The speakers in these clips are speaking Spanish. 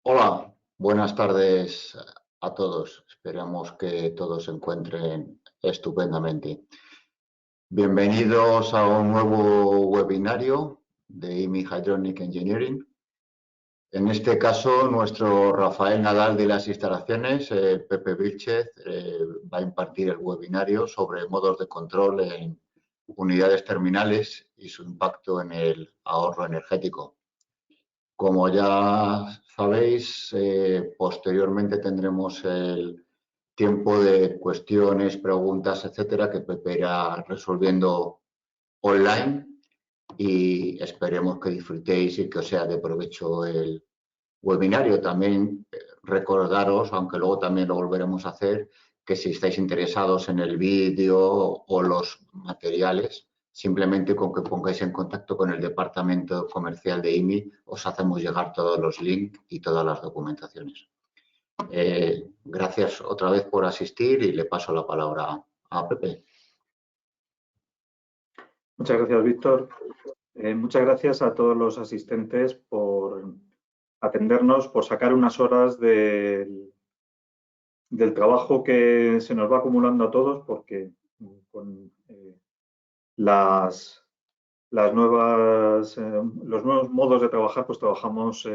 Hola, buenas tardes a todos. Esperamos que todos se encuentren estupendamente. Bienvenidos a un nuevo webinario de IMI Hydronic Engineering. En este caso, nuestro Rafael Nadal de las instalaciones, Pepe Vilchez, va a impartir el webinario sobre modos de control en unidades terminales y su impacto en el ahorro energético. Como ya sabéis, posteriormente tendremos el tiempo de cuestiones, preguntas, etcétera, que Pepe irá resolviendo online y esperemos que disfrutéis y que os sea de provecho el webinario. También recordaros, aunque luego también lo volveremos a hacer, que si estáis interesados en el vídeo o los materiales, simplemente con que pongáis en contacto con el departamento comercial de IMI, os hacemos llegar todos los links y todas las documentaciones. Gracias otra vez por asistir y le paso la palabra a Pepe. Muchas gracias, Víctor. Muchas gracias a todos los asistentes por atendernos, por sacar unas horas del trabajo que se nos va acumulando a todos, porque con los nuevos modos de trabajar, pues trabajamos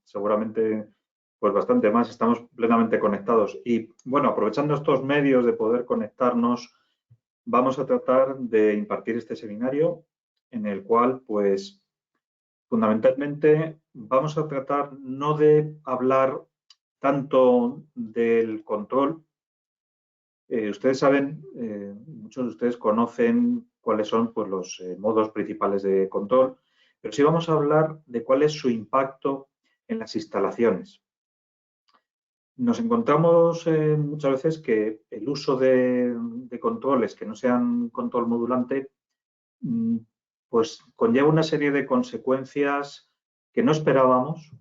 seguramente pues bastante más, estamos plenamente conectados. Y bueno, aprovechando estos medios de poder conectarnos, vamos a tratar de impartir este seminario en el cual, pues, fundamentalmente vamos a tratar no de hablar tanto del control. Ustedes saben, muchos de ustedes conocen cuáles son pues, los modos principales de control, pero sí vamos a hablar de cuál es su impacto en las instalaciones. Nos encontramos muchas veces que el uso de controles que no sean control modulante pues conlleva una serie de consecuencias que no esperábamos.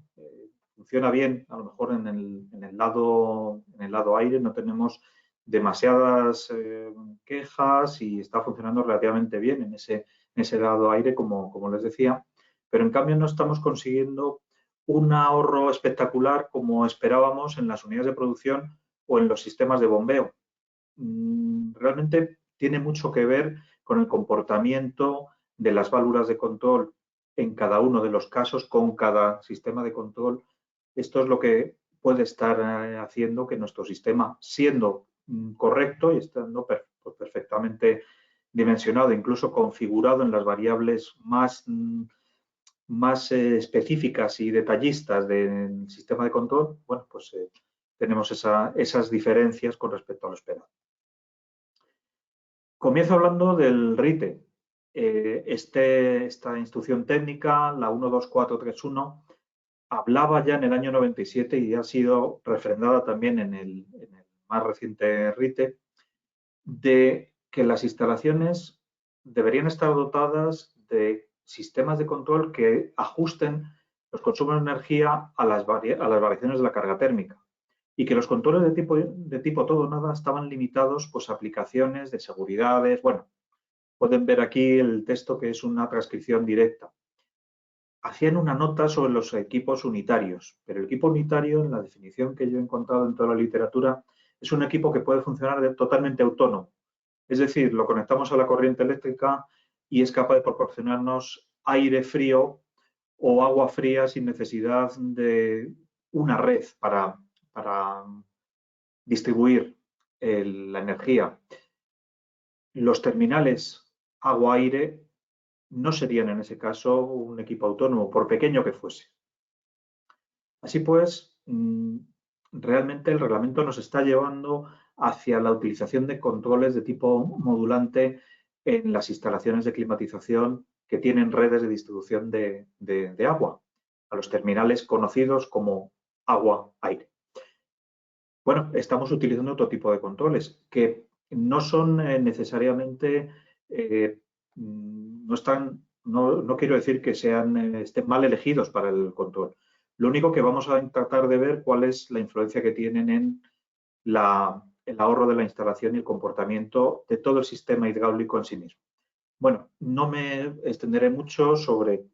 Funciona bien, a lo mejor en el lado aire no tenemos demasiadas quejas y está funcionando relativamente bien en ese lado aire, como les decía, pero en cambio no estamos consiguiendo un ahorro espectacular como esperábamos en las unidades de producción o en los sistemas de bombeo. Realmente tiene mucho que ver con el comportamiento de las válvulas de control en cada uno de los casos, con cada sistema de control. Esto es lo que puede estar haciendo que nuestro sistema, siendo correcto y estando perfectamente dimensionado, incluso configurado en las variables más específicas y detallistas del sistema de control, bueno, pues tenemos esas diferencias con respecto a lo esperado. Comienzo hablando del RITE. Esta instrucción técnica, la 12431, hablaba ya en el año 97 y ha sido refrendada también en el más reciente RITE, de que las instalaciones deberían estar dotadas de sistemas de control que ajusten los consumos de energía a las variaciones de la carga térmica y que los controles de tipo todo o nada estaban limitados pues, a aplicaciones de seguridades. Bueno, pueden ver aquí el texto que es una transcripción directa. Hacían una nota sobre los equipos unitarios, pero el equipo unitario, en la definición que yo he encontrado en toda la literatura, es un equipo que puede funcionar totalmente autónomo. Es decir, lo conectamos a la corriente eléctrica y es capaz de proporcionarnos aire frío o agua fría sin necesidad de una red para distribuir la energía. Los terminales agua-aire no serían en ese caso un equipo autónomo, por pequeño que fuese. Así pues, realmente el reglamento nos está llevando hacia la utilización de controles de tipo modulante en las instalaciones de climatización que tienen redes de distribución de agua, a los terminales conocidos como agua-aire. Bueno, estamos utilizando otro tipo de controles que no son necesariamente, no quiero decir que estén mal elegidos para el control. Lo único que vamos a tratar de ver cuál es la influencia que tienen en el ahorro de la instalación y el comportamiento de todo el sistema hidráulico en sí mismo. Bueno, no me extenderé mucho sobre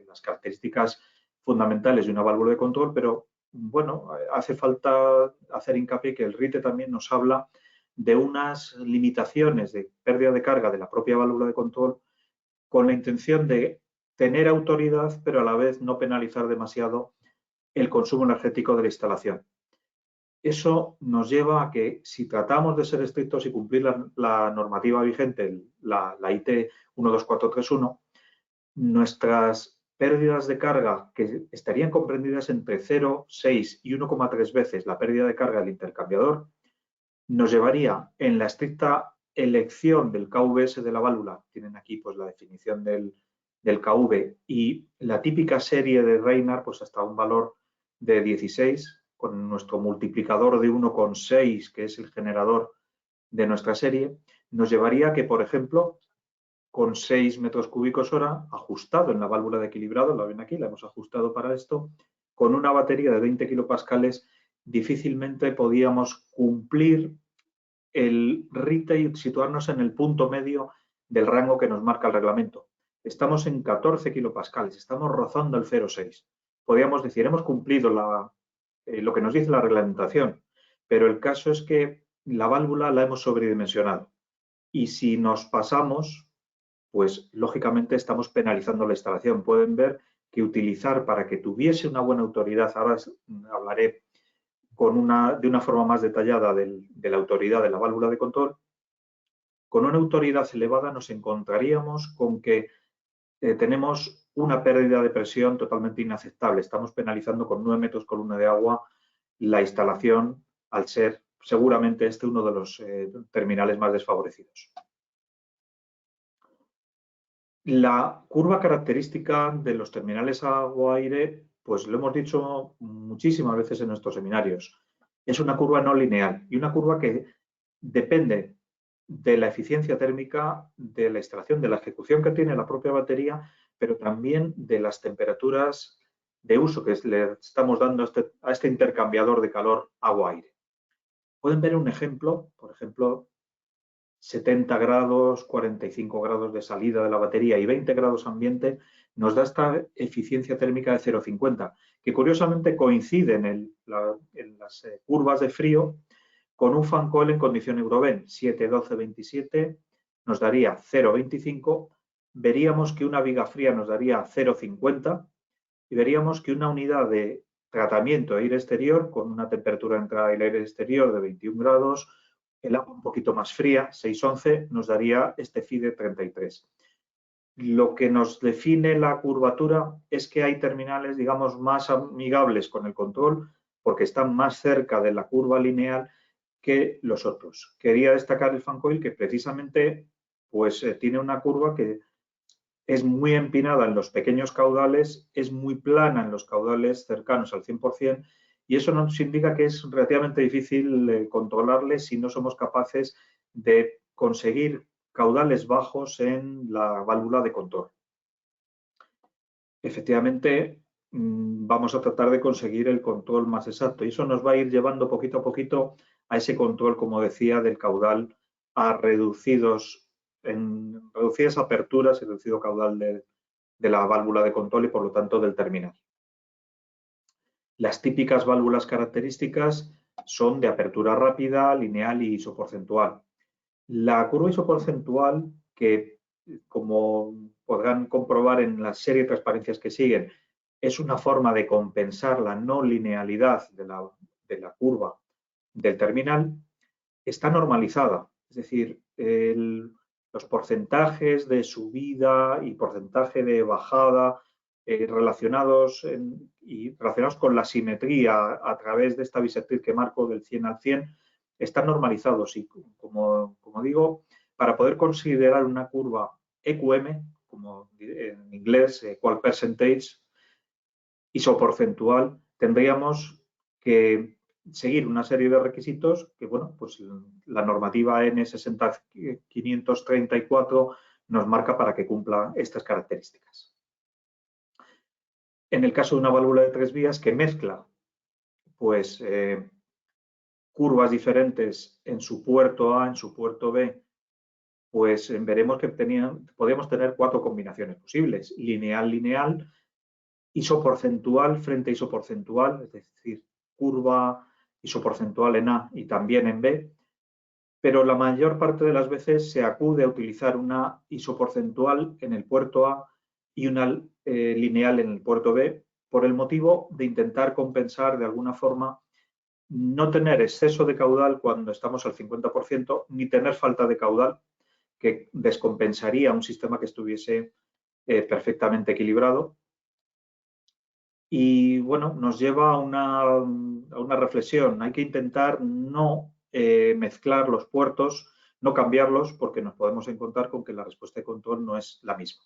las características fundamentales de una válvula de control, pero bueno, hace falta hacer hincapié que el RITE también nos habla de unas limitaciones de pérdida de carga de la propia válvula de control con la intención de tener autoridad, pero a la vez no penalizar demasiado el consumo energético de la instalación. Eso nos lleva a que si tratamos de ser estrictos y cumplir la normativa vigente, la IT 12431, nuestras pérdidas de carga, que estarían comprendidas entre 0, 6 y 1,3 veces la pérdida de carga del intercambiador, nos llevaría en la estricta elección del KVS de la válvula, tienen aquí pues la definición del KV y la típica serie de Reinhardt, pues hasta un valor de 16, con nuestro multiplicador de 1,6, que es el generador de nuestra serie, nos llevaría a que, por ejemplo, con 6 metros cúbicos hora, ajustado en la válvula de equilibrado, la ven aquí, la hemos ajustado para esto, con una batería de 20 kilopascales, difícilmente podíamos cumplir el RITE y situarnos en el punto medio del rango que nos marca el reglamento. Estamos en 14 kilopascales, estamos rozando el 0,6. Podríamos decir, hemos cumplido lo que nos dice la reglamentación, pero el caso es que la válvula la hemos sobredimensionado. Y si nos pasamos, pues lógicamente estamos penalizando la instalación. Pueden ver que utilizar para que tuviese una buena autoridad, ahora hablaré de una forma más detallada de la autoridad de la válvula de control, con una autoridad elevada nos encontraríamos con que tenemos una pérdida de presión totalmente inaceptable. Estamos penalizando con 9 metros columna de agua la instalación, al ser seguramente uno de los terminales más desfavorecidos. La curva característica de los terminales agua-aire, pues lo hemos dicho muchísimas veces en nuestros seminarios, es una curva no lineal y una curva que depende de la eficiencia térmica de la instalación, de la ejecución que tiene la propia batería, pero también de las temperaturas de uso que le estamos dando a este intercambiador de calor agua-aire. Pueden ver un ejemplo, por ejemplo, 70 grados, 45 grados de salida de la batería y 20 grados ambiente, nos da esta eficiencia térmica de 0,50, que curiosamente coincide en las curvas de frío con un fan coil en condición Euroben 71227 nos daría 0,25, veríamos que una viga fría nos daría 0,50 y veríamos que una unidad de tratamiento de aire exterior con una temperatura de entrada del aire exterior de 21 grados, el agua un poquito más fría, 611, nos daría este FI de 33. Lo que nos define la curvatura es que hay terminales, digamos, más amigables con el control porque están más cerca de la curva lineal que los otros. Quería destacar el fan coil que precisamente pues, tiene una curva que es muy empinada en los pequeños caudales, es muy plana en los caudales cercanos al 100%, y eso nos indica que es relativamente difícil controlarle si no somos capaces de conseguir caudales bajos en la válvula de control. Efectivamente, vamos a tratar de conseguir el control más exacto y eso nos va a ir llevando poquito a poquito a ese control, como decía, del caudal a reducidas aperturas y reducido caudal de la válvula de control y por lo tanto del terminal. Las típicas válvulas características son de apertura rápida, lineal y isoporcentual. La curva isoporcentual, que como podrán comprobar en la serie de transparencias que siguen, es una forma de compensar la no linealidad de la curva del terminal, está normalizada. Es decir, los porcentajes de subida y porcentaje de bajada relacionados con la simetría a través de esta bisectriz que marco del 100 al 100 están normalizados y, como digo, para poder considerar una curva EQM, como en inglés, equal percentage, isoporcentual, tendríamos que seguir una serie de requisitos que, bueno, pues la normativa N60534 nos marca para que cumpla estas características. En el caso de una válvula de 3 vías que mezcla, pues, curvas diferentes en su puerto A, en su puerto B, pues veremos que podríamos tener 4 combinaciones posibles. Lineal-lineal, isoporcentual frente a isoporcentual, es decir, curva isoporcentual en A y también en B, pero la mayor parte de las veces se acude a utilizar una isoporcentual en el puerto A y una lineal en el puerto B, por el motivo de intentar compensar de alguna forma no tener exceso de caudal cuando estamos al 50%, ni tener falta de caudal, que descompensaría un sistema que estuviese perfectamente equilibrado. Y bueno, nos lleva a una reflexión. Hay que intentar no mezclar los puertos, no cambiarlos, porque nos podemos encontrar con que la respuesta de control no es la misma.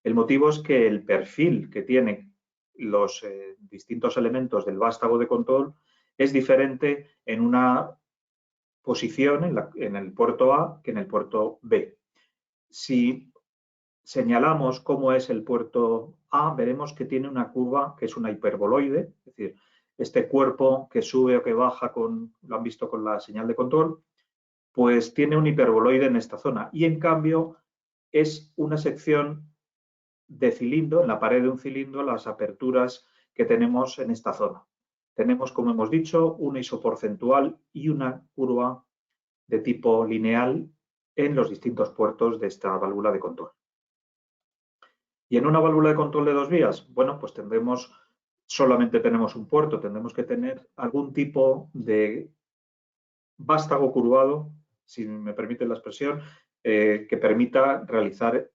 El motivo es que el perfil que tienen los distintos elementos del vástago de control es diferente en una posición en el puerto A que en el puerto B. Si señalamos cómo es el puerto A, veremos que tiene una curva que es una hiperboloide, es decir, este cuerpo que sube o que baja lo han visto con la señal de control, pues tiene un hiperboloide en esta zona y en cambio es una sección de cilindro, en la pared de un cilindro, las aperturas que tenemos en esta zona. Tenemos, como hemos dicho, una isoporcentual y una curva de tipo lineal en los distintos puertos de esta válvula de control. Y en una válvula de control de dos vías, bueno, pues solamente tenemos un puerto, tendremos que tener algún tipo de vástago curvado, si me permite la expresión, que permita realizar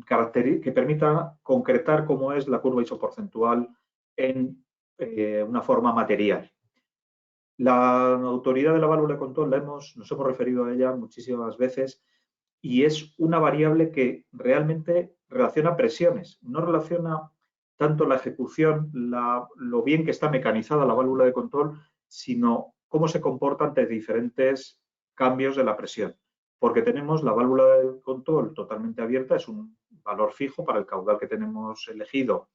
que permita concretar cómo es la curva isoporcentual en una forma material. La autoridad de la válvula de control nos hemos referido a ella muchísimas veces y es una variable que realmente relaciona presiones, no relaciona tanto la ejecución, lo bien que está mecanizada la válvula de control, sino cómo se comporta ante diferentes cambios de la presión. Porque tenemos la válvula de control totalmente abierta, es un valor fijo para el caudal que tenemos elegido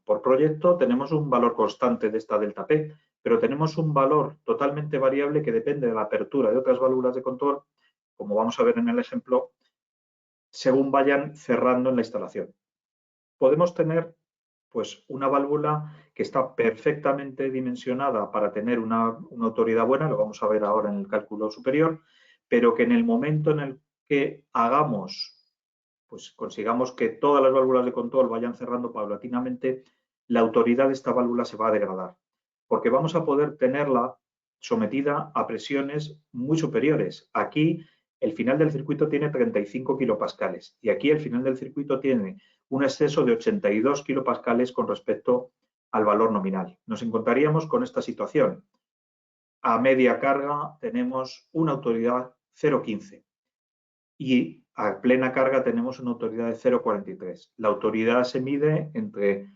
por proyecto, tenemos un valor constante de esta delta P, pero tenemos un valor totalmente variable que depende de la apertura de otras válvulas de control, como vamos a ver en el ejemplo, según vayan cerrando en la instalación. Podemos tener pues una válvula que está perfectamente dimensionada para tener una autoridad buena, lo vamos a ver ahora en el cálculo superior, pero que en el momento en el que pues consigamos que todas las válvulas de control vayan cerrando paulatinamente, la autoridad de esta válvula se va a degradar, porque vamos a poder tenerla sometida a presiones muy superiores. Aquí el final del circuito tiene 35 kilopascales y aquí el final del circuito tiene un exceso de 82 kilopascales con respecto al valor nominal. Nos encontraríamos con esta situación. A media carga tenemos una autoridad 0,15 y a plena carga tenemos una autoridad de 0,43. La autoridad se mide entre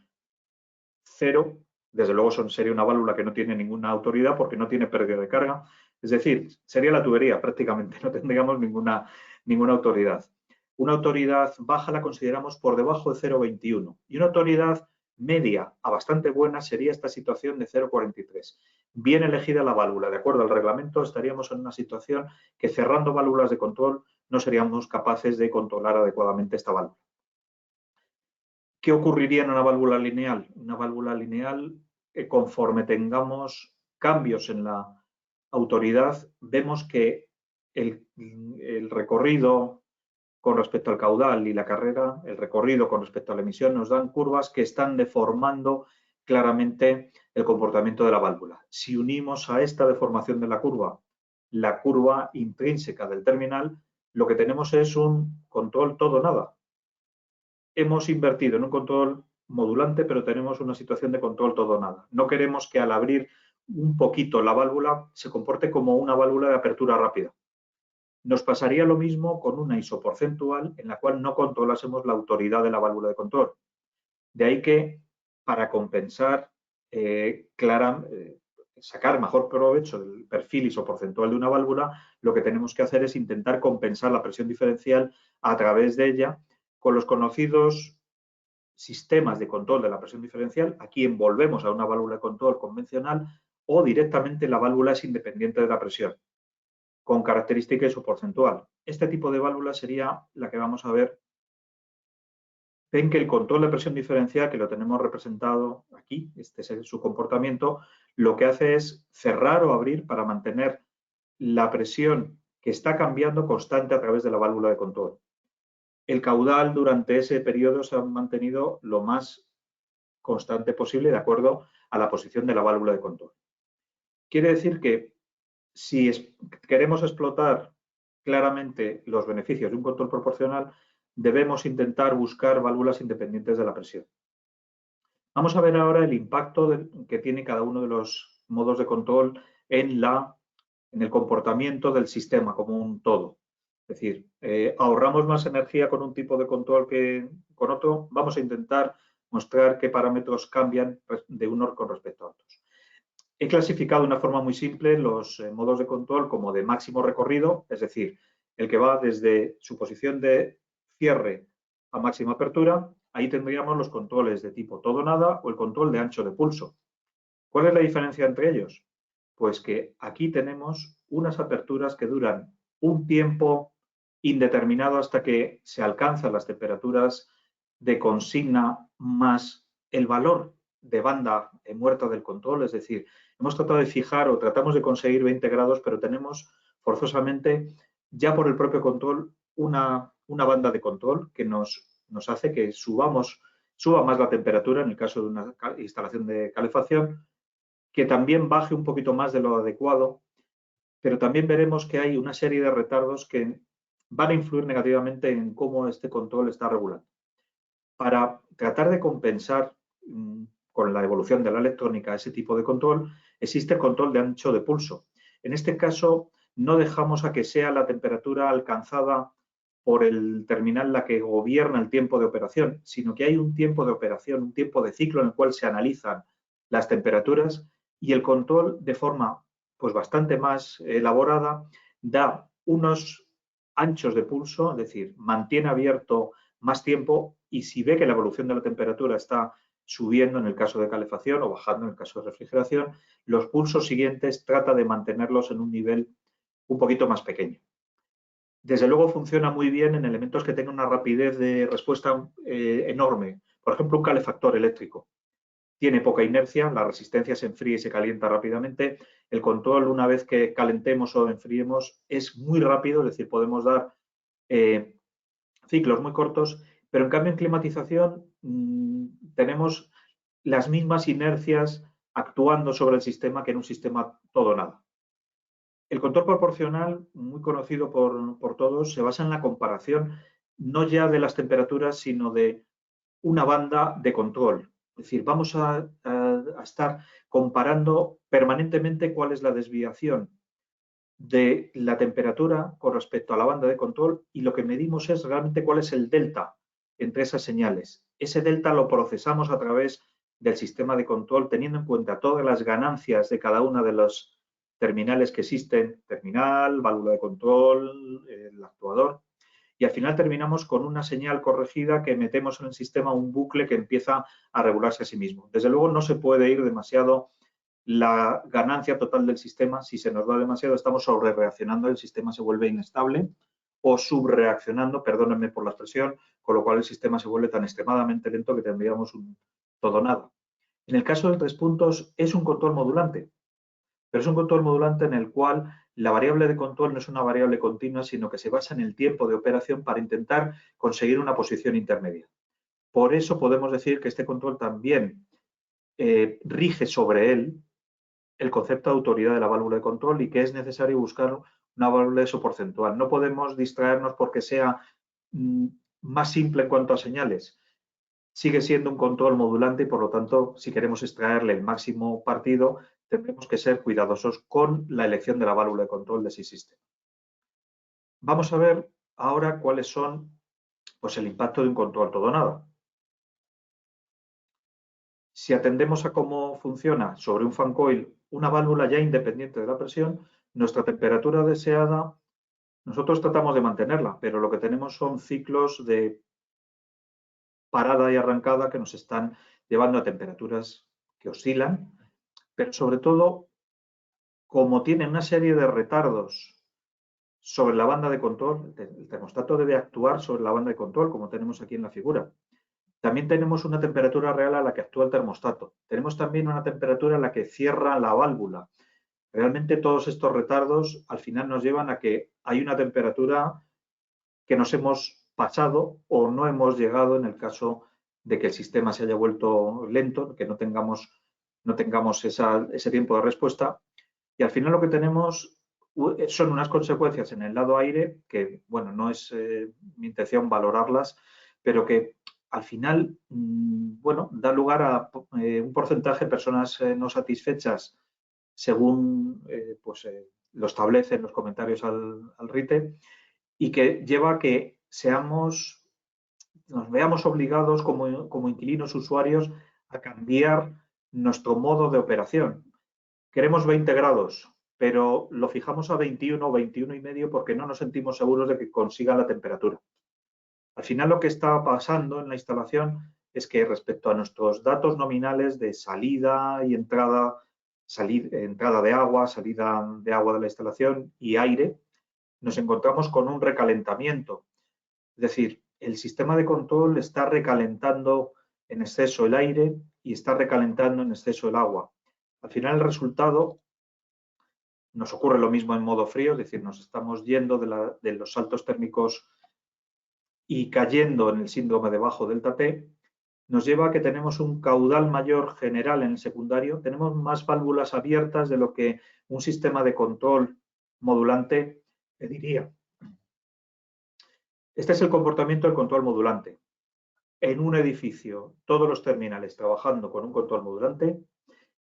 0, desde luego sería una válvula que no tiene ninguna autoridad porque no tiene pérdida de carga, es decir, sería la tubería prácticamente, no tendríamos ninguna autoridad. Una autoridad baja la consideramos por debajo de 0,21 y una autoridad media a bastante buena sería esta situación de 0,43. Bien elegida la válvula, de acuerdo al reglamento, estaríamos en una situación que cerrando válvulas de control no seríamos capaces de controlar adecuadamente esta válvula. ¿Qué ocurriría en una válvula lineal? Una válvula lineal, conforme tengamos cambios en la autoridad, vemos que el recorrido con respecto al caudal y la carrera, el recorrido con respecto a la emisión, nos dan curvas que están deformando claramente el comportamiento de la válvula. Si unimos a esta deformación de la curva intrínseca del terminal, lo que tenemos es un control todo nada. Hemos invertido en un control modulante, pero tenemos una situación de control todo nada. No queremos que al abrir un poquito la válvula se comporte como una válvula de apertura rápida. Nos pasaría lo mismo con una isoporcentual en la cual no controlásemos la autoridad de la válvula de control. De ahí que, para compensar, sacar mejor provecho del perfil isoporcentual de una válvula, lo que tenemos que hacer es intentar compensar la presión diferencial a través de ella con los conocidos sistemas de control de la presión diferencial. Aquí envolvemos a una válvula de control convencional o directamente la válvula es independiente de la presión, con característica isoporcentual. Este tipo de válvula sería la que vamos a ver ven que el control de presión diferencial, que lo tenemos representado aquí, este es su comportamiento, lo que hace es cerrar o abrir para mantener la presión que está cambiando constante a través de la válvula de control. El caudal durante ese periodo se ha mantenido lo más constante posible de acuerdo a la posición de la válvula de control. Quiere decir que si queremos explotar claramente los beneficios de un control proporcional, debemos intentar buscar válvulas independientes de la presión. Vamos a ver ahora el impacto que tiene cada uno de los modos de control en el comportamiento del sistema como un todo. Es decir, ahorramos más energía con un tipo de control que con otro. Vamos a intentar mostrar qué parámetros cambian de uno con respecto a otros. He clasificado de una forma muy simple los modos de control como de máximo recorrido, es decir, el que va desde su posición de cierre a máxima apertura. Ahí tendríamos los controles de tipo todo o nada o el control de ancho de pulso. ¿Cuál es la diferencia entre ellos? Pues que aquí tenemos unas aperturas que duran un tiempo indeterminado hasta que se alcanzan las temperaturas de consigna más el valor de banda muerta del control, es decir, hemos tratado de fijar o tratamos de conseguir 20 grados, pero tenemos forzosamente ya por el propio control una banda de control que nos hace que suba más la temperatura en el caso de una instalación de calefacción, que también baje un poquito más de lo adecuado, pero también veremos que hay una serie de retardos que van a influir negativamente en cómo este control está regulado. Para tratar de compensar con la evolución de la electrónica ese tipo de control, existe el control de ancho de pulso. En este caso, no dejamos a que sea la temperatura alcanzada por el terminal la que gobierna el tiempo de operación, sino que hay un tiempo de operación, un tiempo de ciclo en el cual se analizan las temperaturas y el control de forma pues bastante más elaborada da unos anchos de pulso, es decir, mantiene abierto más tiempo y si ve que la evolución de la temperatura está subiendo en el caso de calefacción o bajando en el caso de refrigeración, los pulsos siguientes trata de mantenerlos en un nivel un poquito más pequeño. Desde luego funciona muy bien en elementos que tengan una rapidez de respuesta enorme. Por ejemplo, un calefactor eléctrico. Tiene poca inercia, la resistencia se enfría y se calienta rápidamente. El control, una vez que calentemos o enfriemos, es muy rápido, es decir, podemos dar ciclos muy cortos, pero en cambio en climatización tenemos las mismas inercias actuando sobre el sistema que en un sistema todo o nada. El control proporcional, muy conocido por todos, se basa en la comparación no ya de las temperaturas, sino de una banda de control. Es decir, vamos a estar comparando permanentemente cuál es la desviación de la temperatura con respecto a la banda de control y lo que medimos es realmente cuál es el delta entre esas señales. Ese delta lo procesamos a través del sistema de control teniendo en cuenta todas las ganancias de cada una de los terminales que existen, terminal, válvula de control, el actuador, y al final terminamos con una señal corregida que metemos en el sistema un bucle que empieza a regularse a sí mismo. Desde luego no se puede ir demasiado la ganancia total del sistema. Si se nos va demasiado, estamos sobre reaccionando, el sistema se vuelve inestable o subreaccionando, perdónenme por la expresión, con lo cual el sistema se vuelve tan extremadamente lento que tendríamos un todo nada. En el caso de 3 puntos es un control modulante, pero es un control modulante en el cual la variable de control no es una variable continua, sino que se basa en el tiempo de operación para intentar conseguir una posición intermedia. Por eso podemos decir que este control también rige sobre él el concepto de autoridad de la válvula de control y que es necesario buscar una válvula de eso porcentual. No podemos distraernos porque sea más simple en cuanto a señales. Sigue siendo un control modulante y, por lo tanto, si queremos extraerle el máximo partido, tendremos que ser cuidadosos con la elección de la válvula de control de ese sistema. Vamos a ver ahora cuáles son pues, el impacto de un control todo o nada. Si atendemos a cómo funciona sobre un fan coil una válvula ya independiente de la presión, nuestra temperatura deseada, nosotros tratamos de mantenerla, pero lo que tenemos son ciclos de parada y arrancada que nos están llevando a temperaturas que oscilan, pero sobre todo, como tiene una serie de retardos sobre la banda de control, el termostato debe actuar sobre la banda de control, como tenemos aquí en la figura. También tenemos una temperatura real a la que actúa el termostato. Tenemos también una temperatura a la que cierra la válvula. Realmente todos estos retardos al final nos llevan a que hay una temperatura que nos hemos pasado o no hemos llegado en el caso de que el sistema se haya vuelto lento, que no tengamos ese tiempo de respuesta. Y al final lo que tenemos son unas consecuencias en el lado aire que, bueno, no es mi intención valorarlas, pero que al final, bueno, da lugar a un porcentaje de personas no satisfechas según lo establecen los comentarios al RITE, y que lleva a que nos veamos obligados como inquilinos usuarios a cambiar nuestro modo de operación. Queremos 20 grados, pero lo fijamos a 21 o 21 y medio porque no nos sentimos seguros de que consiga la temperatura. Al final lo que está pasando en la instalación es que respecto a nuestros datos nominales de salida y entrada de agua, salida de agua de la instalación y aire, nos encontramos con un recalentamiento. Es decir, el sistema de control está recalentando en exceso el aire y está recalentando en exceso el agua. Al final el resultado nos ocurre lo mismo en modo frío, es decir, nos estamos yendo de los saltos térmicos y cayendo en el síndrome de bajo delta T, nos lleva a que tenemos un caudal mayor general en el secundario, tenemos más válvulas abiertas de lo que un sistema de control modulante diría. Este es el comportamiento del control modulante. En un edificio, todos los terminales trabajando con un control modulante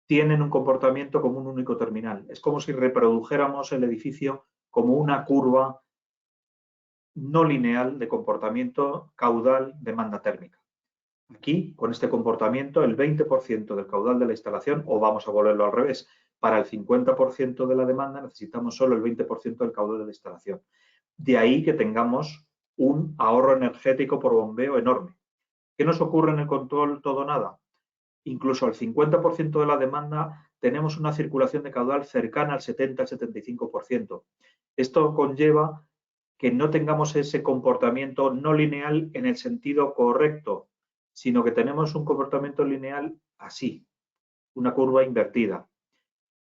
tienen un comportamiento como un único terminal. Es como si reprodujéramos el edificio como una curva no lineal de comportamiento caudal-demanda térmica. Aquí, con este comportamiento, el 20% del caudal de la instalación, o vamos a volverlo al revés, para el 50% de la demanda necesitamos solo el 20% del caudal de la instalación. De ahí que tengamos un ahorro energético por bombeo enorme. ¿Qué nos ocurre en el control todo nada? Incluso al 50% de la demanda tenemos una circulación de caudal cercana al 70-75%. Esto conlleva que no tengamos ese comportamiento no lineal en el sentido correcto, sino que tenemos un comportamiento lineal así, una curva invertida.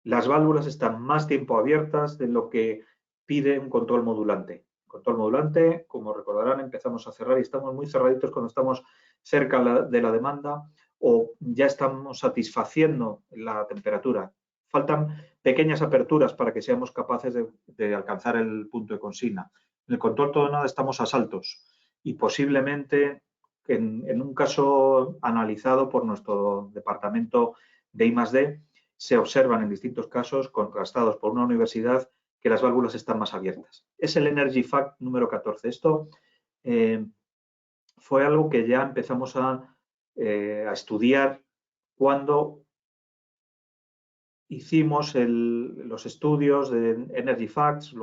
Las válvulas están más tiempo abiertas de lo que pide un control modulante. Control modulante, como recordarán, empezamos a cerrar y estamos muy cerraditos cuando estamos cerca de la demanda o ya estamos satisfaciendo la temperatura. Faltan pequeñas aperturas para que seamos capaces de alcanzar el punto de consigna. En el control todo nada estamos a saltos y posiblemente en un caso analizado por nuestro departamento de I+D se observan en distintos casos contrastados por una universidad que las válvulas están más abiertas. Es el Energy Fact número 14. Esto fue algo que ya empezamos a estudiar cuando hicimos los estudios de Energy Facts,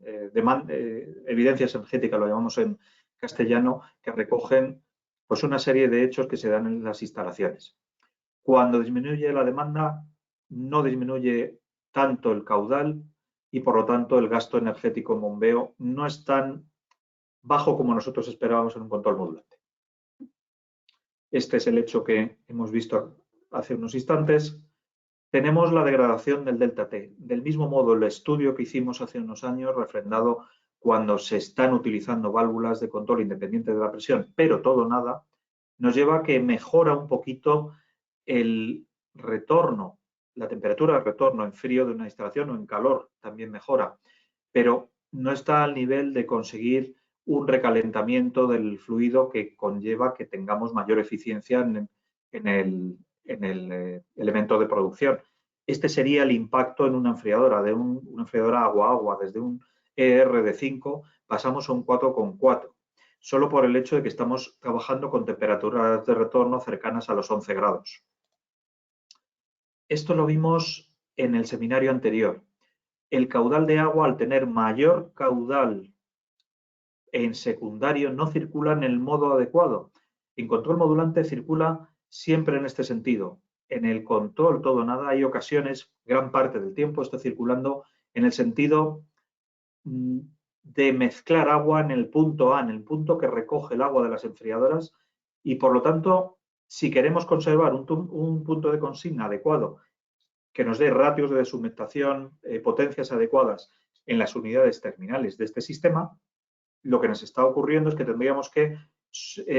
evidencias energéticas, lo llamamos en castellano, que recogen pues, una serie de hechos que se dan en las instalaciones. Cuando disminuye la demanda, no disminuye tanto el caudal y, por lo tanto, el gasto energético en bombeo no es tan bajo como nosotros esperábamos en un control modulante. Este es el hecho que hemos visto hace unos instantes. Tenemos la degradación del delta T. Del mismo modo, el estudio que hicimos hace unos años, refrendado cuando se están utilizando válvulas de control independiente de la presión, pero todo nada, nos lleva a que mejora un poquito el retorno, la temperatura de retorno en frío de una instalación o en calor también mejora, pero no está al nivel de conseguir un recalentamiento del fluido que conlleva que tengamos mayor eficiencia en el elemento de producción. Este sería el impacto en una enfriadora, de una enfriadora agua-agua, desde un ER de 5 pasamos a un 4,4, solo por el hecho de que estamos trabajando con temperaturas de retorno cercanas a los 11 grados. Esto lo vimos en el seminario anterior. El caudal de agua, al tener mayor caudal en secundario, no circula en el modo adecuado. En control modulante circula siempre en este sentido. En el control todo nada hay ocasiones, gran parte del tiempo está circulando en el sentido de mezclar agua en el punto A, en el punto que recoge el agua de las enfriadoras, Y por lo tanto, si queremos conservar un punto de consigna adecuado que nos dé ratios de deshumectación, potencias adecuadas en las unidades terminales de este sistema, lo que nos está ocurriendo es que tendríamos que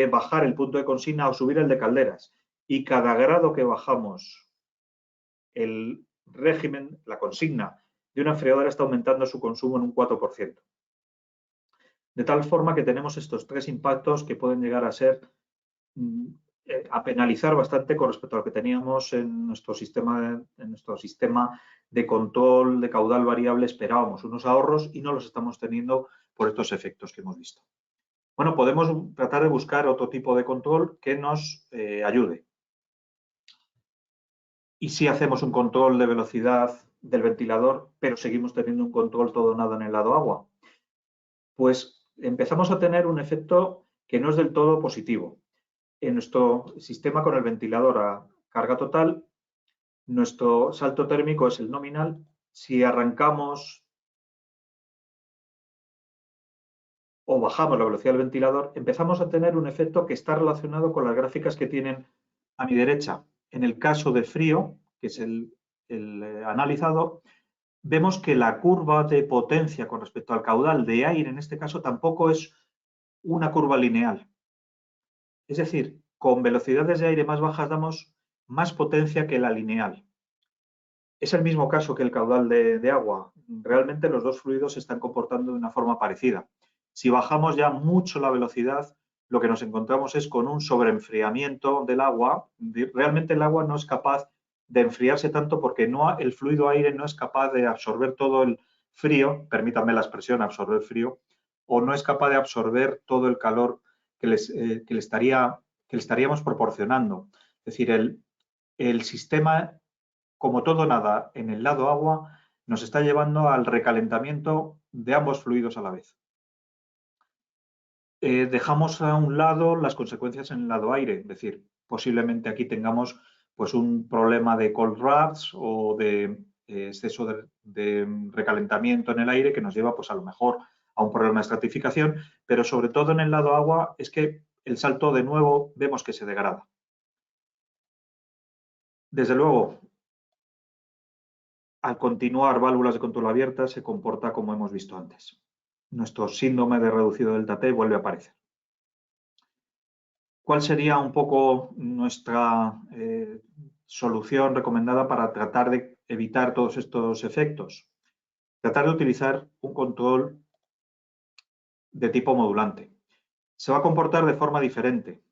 bajar el punto de consigna o subir el de calderas. Y cada grado que bajamos el régimen, la consigna de una enfriadora, está aumentando su consumo en un 4%. De tal forma que tenemos estos tres impactos que pueden llegar a ser a penalizar bastante con respecto a lo que teníamos en nuestro sistema de control de caudal variable. Esperábamos unos ahorros y no los estamos teniendo por estos efectos que hemos visto. Bueno, podemos tratar de buscar otro tipo de control que nos ayude. Y si hacemos un control de velocidad del ventilador, pero seguimos teniendo un control todo o nada en el lado agua, pues empezamos a tener un efecto que no es del todo positivo. En nuestro sistema con el ventilador a carga total, nuestro salto térmico es el nominal. Si arrancamos o bajamos la velocidad del ventilador, empezamos a tener un efecto que está relacionado con las gráficas que tienen a mi derecha. En el caso de frío, que es el analizado, vemos que la curva de potencia con respecto al caudal de aire, en este caso, tampoco es una curva lineal. Es decir, con velocidades de aire más bajas damos más potencia que la lineal. Es el mismo caso que el caudal de agua. Realmente los dos fluidos se están comportando de una forma parecida. Si bajamos ya mucho la velocidad, lo que nos encontramos es con un sobreenfriamiento del agua. Realmente el agua no es capaz de enfriarse tanto porque el fluido aire no es capaz de absorber todo el frío, permítanme la expresión, absorber frío, o no es capaz de absorber todo el calor que le estaríamos proporcionando. Es decir, el sistema, como todo nada en el lado agua, nos está llevando al recalentamiento de ambos fluidos a la vez. Dejamos a un lado las consecuencias en el lado aire, es decir, posiblemente aquí tengamos pues un problema de cold rush o de exceso de recalentamiento en el aire que nos lleva pues a lo mejor a un problema de estratificación, pero sobre todo en el lado agua es que el salto de nuevo vemos que se degrada. Desde luego, al continuar válvulas de control abiertas se comporta como hemos visto antes. Nuestro síndrome de reducido delta T vuelve a aparecer. ¿Cuál sería un poco nuestra solución recomendada para tratar de evitar todos estos efectos? Tratar de utilizar un control de tipo modulante. Se va a comportar de forma diferente.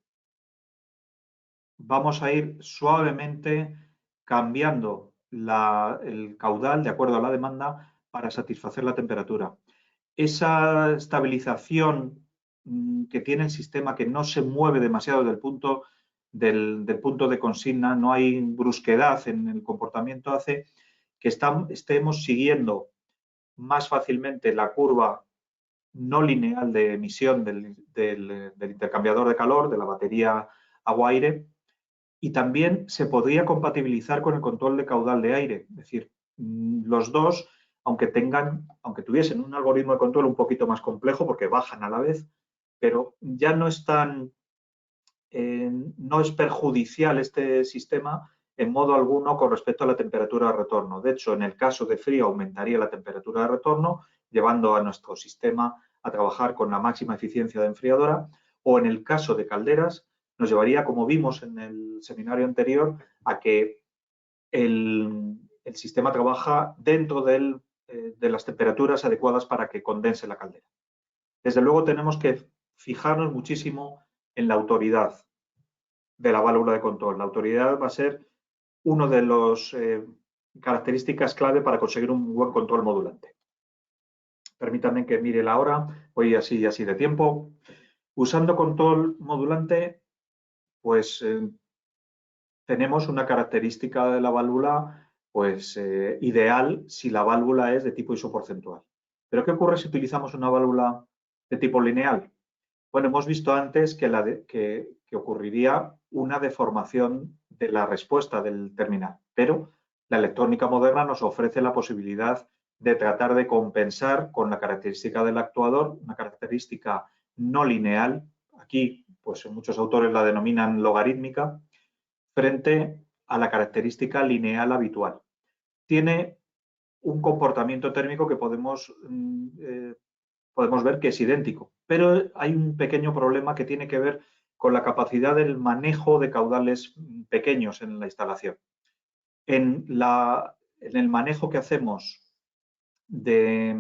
Vamos a ir suavemente cambiando el caudal de acuerdo a la demanda para satisfacer la temperatura. Esa estabilización que tiene el sistema, que no se mueve demasiado del punto de consigna, no hay brusquedad en el comportamiento, hace que estemos siguiendo más fácilmente la curva no lineal de emisión del intercambiador de calor, de la batería agua-aire, y también se podría compatibilizar con el control de caudal de aire. Es decir, los dos, aunque tuviesen un algoritmo de control un poquito más complejo, porque bajan a la vez, pero ya no es perjudicial este sistema en modo alguno con respecto a la temperatura de retorno. De hecho, en el caso de frío aumentaría la temperatura de retorno, llevando a nuestro sistema a trabajar con la máxima eficiencia de enfriadora, o en el caso de calderas, nos llevaría, como vimos en el seminario anterior, a que el sistema trabaja dentro de las temperaturas adecuadas para que condense la caldera. Desde luego tenemos que fijarnos muchísimo en la autoridad de la válvula de control. La autoridad va a ser una de las características clave para conseguir un buen control modulante. Permítanme que mire la hora, voy así de tiempo. Usando control modulante, pues tenemos una característica de la válvula pues ideal si la válvula es de tipo isoporcentual. ¿Pero qué ocurre si utilizamos una válvula de tipo lineal? Bueno, hemos visto antes que ocurriría una deformación de la respuesta del terminal, pero la electrónica moderna nos ofrece la posibilidad de tratar de compensar con la característica del actuador, una característica no lineal. Aquí pues muchos autores la denominan logarítmica, frente a la característica lineal habitual. Tiene un comportamiento térmico que podemos ver que es idéntico, pero hay un pequeño problema que tiene que ver con la capacidad del manejo de caudales pequeños en la instalación. En el manejo que hacemos de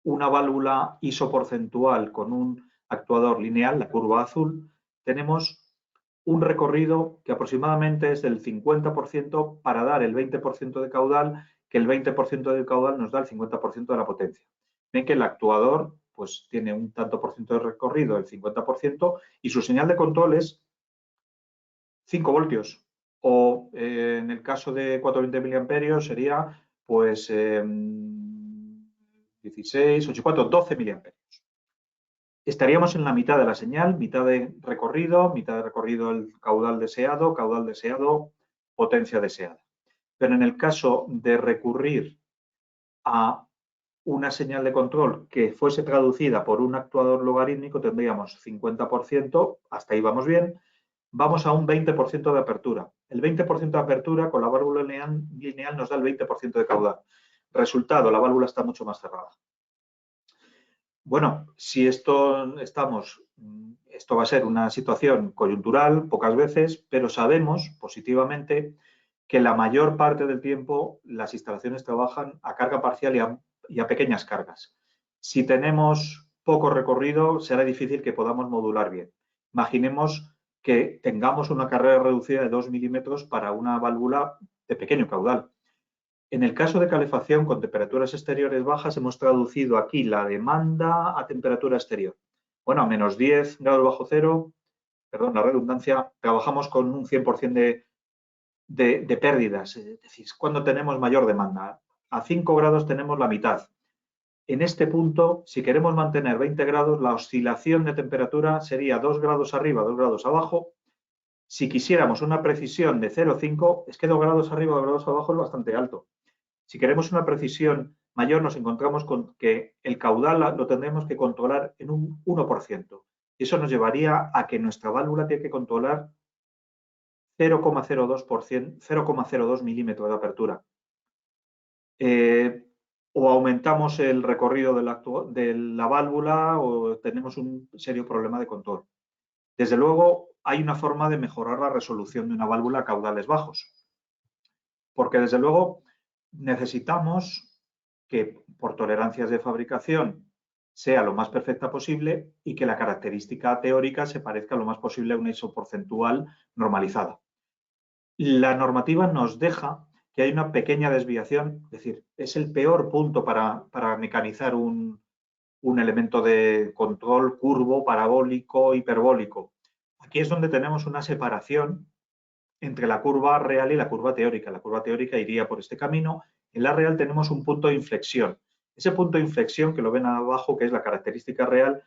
una válvula isoporcentual con un actuador lineal, la curva azul, tenemos un recorrido que aproximadamente es del 50% para dar el 20% de caudal, que el 20% del caudal nos da el 50% de la potencia. Ven que el actuador pues tiene un tanto por ciento de recorrido, el 50%, y su señal de control es 5 voltios. O en el caso de 420 miliamperios sería pues 16, 8, 4, 12 miliamperios. Estaríamos en la mitad de la señal, mitad de recorrido el caudal deseado, potencia deseada. Pero en el caso de recurrir a una señal de control que fuese traducida por un actuador logarítmico, tendríamos 50%, hasta ahí vamos bien, vamos a un 20% de apertura. El 20% de apertura con la válvula lineal nos da el 20% de caudal. Resultado, la válvula está mucho más cerrada. Bueno, si esto va a ser una situación coyuntural, pocas veces, pero sabemos positivamente que la mayor parte del tiempo las instalaciones trabajan a carga parcial y a pequeñas cargas. Si tenemos poco recorrido, será difícil que podamos modular bien. Imaginemos que tengamos una carrera reducida de 2 milímetros para una válvula de pequeño caudal. En el caso de calefacción con temperaturas exteriores bajas, hemos traducido aquí la demanda a temperatura exterior. Bueno, a menos 10 grados bajo cero, perdón, la redundancia, trabajamos con un 100% de pérdidas. Es decir, cuando tenemos mayor demanda. A 5 grados tenemos la mitad. En este punto, si queremos mantener 20 grados, la oscilación de temperatura sería 2 grados arriba, 2 grados abajo. Si quisiéramos una precisión de 0,5, es que 2 grados arriba, 2 grados abajo es bastante alto. Si queremos una precisión mayor, nos encontramos con que el caudal lo tendremos que controlar en un 1%. Y eso nos llevaría a que nuestra válvula tiene que controlar 0,02 milímetros de apertura. O aumentamos el recorrido de la válvula o tenemos un serio problema de control. Desde luego, hay una forma de mejorar la resolución de una válvula a caudales bajos. Porque, desde luego, necesitamos que por tolerancias de fabricación sea lo más perfecta posible y que la característica teórica se parezca lo más posible a una isoporcentual normalizada. La normativa nos deja que hay una pequeña desviación, es decir, es el peor punto para mecanizar un elemento de control curvo, parabólico, hiperbólico. Aquí es donde tenemos una separación entre la curva real y la curva teórica. La curva teórica iría por este camino. En la real tenemos un punto de inflexión. Ese punto de inflexión, que lo ven abajo, que es la característica real,